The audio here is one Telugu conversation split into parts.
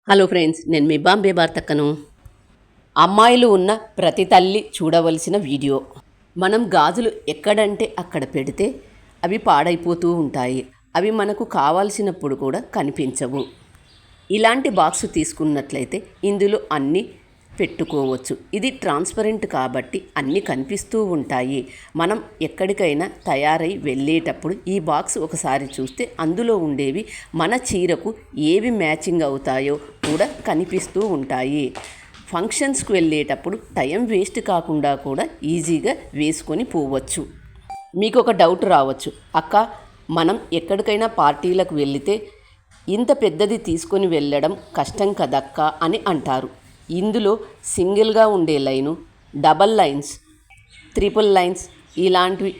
హలో ఫ్రెండ్స్, నేను మీ బాంబే భారతక్కను. అమ్మాయిలు ఉన్న ప్రతి తల్లి చూడవలసిన వీడియో. మనం గాజులు ఎక్కడంటే అక్కడ పెడితే అవి పాడైపోతూ ఉంటాయి. అవి మనకు కావాల్సినప్పుడు కూడా కనిపించవు. ఇలాంటి బాక్స్ తీసుకున్నట్లయితే ఇందులో అన్నీ పెట్టుకోవచ్చు. ఇది ట్రాన్స్పరెంట్ కాబట్టి అన్నీ కనిపిస్తూ ఉంటాయి. మనం ఎక్కడికైనా తయారై వెళ్ళేటప్పుడు ఈ బాక్స్ ఒకసారి చూస్తే అందులో ఉండేవి మన చీరకు ఏవి మ్యాచింగ్ అవుతాయో కూడా కనిపిస్తూ ఉంటాయి. ఫంక్షన్స్కి వెళ్ళేటప్పుడు టైం వేస్ట్ కాకుండా కూడా ఈజీగా వేసుకొని పోవచ్చు. మీకు ఒక డౌట్ రావచ్చు, అక్క మనం ఎక్కడికైనా పార్టీలకు వెళితే ఇంత పెద్దది తీసుకొని వెళ్ళడం కష్టం కదక్క అని అంటారు. ఇందులో సింగిల్గా ఉండే line, double lines, triple lines ఇలాంటివి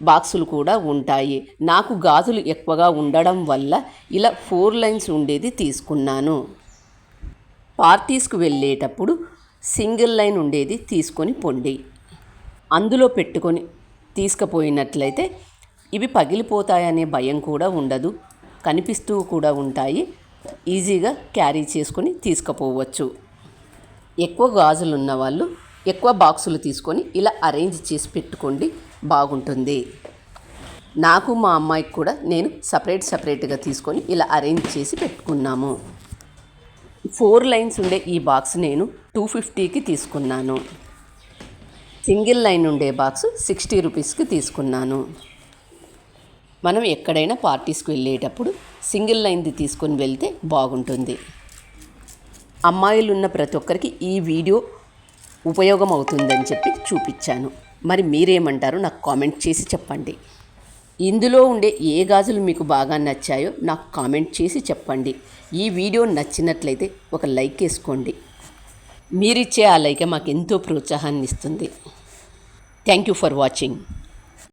బాక్సులు కూడా ఉంటాయి. నాకు గాజులు ఎక్కువగా ఉండడం వల్ల ఇలా 4 లైన్స్ ఉండేది తీసుకున్నాను. పార్టీస్కు వెళ్ళేటప్పుడు సింగిల్ లైన్ ఉండేది తీసుకొని పొండి. అందులో పెట్టుకొని తీసుకుపోయినట్లయితే ఇవి పగిలిపోతాయనే భయం కూడా ఉండదు. కనిపిస్తూ కూడా ఉంటాయి. ఈజీగా క్యారీ చేసుకొని తీసుకుపోవచ్చు. ఎక్కువ గాజులు ఉన్న వాళ్ళు ఎక్కువ బాక్సులు తీసుకొని ఇలా అరేంజ్ చేసి పెట్టుకోండి, బాగుంటుంది. నాకు మా అమ్మాయికి కూడా నేను సపరేట్గా తీసుకొని ఇలా అరేంజ్ చేసి పెట్టుకున్నాము. 4 లైన్స్ ఉండే ఈ బాక్స్ నేను 250కి తీసుకున్నాను. సింగిల్ లైన్ ఉండే బాక్స్ 60 రూపీస్కి తీసుకున్నాను. మనం ఎక్కడైనా పార్టీస్కి వెళ్ళేటప్పుడు సింగిల్ లైన్ది తీసుకొని వెళ్తే బాగుంటుంది. అమ్మాయిలు ఉన్న ప్రతి ఒక్కరికి ఈ వీడియో ఉపయోగం అవుతుందని చెప్పి చూపించాను. మరి మీరేమంటారో నాకు కామెంట్ చేసి చెప్పండి. ఇందులో ఉండే ఏ గాజులు మీకు బాగా నచ్చాయో నాకు కామెంట్ చేసి చెప్పండి. ఈ వీడియో నచ్చినట్లయితే ఒక లైక్ వేసుకోండి. మీరిచ్చే ఆ లైక్ మాకు ఎంతో ప్రోత్సాహాన్ని ఇస్తుంది. Thank you for watching.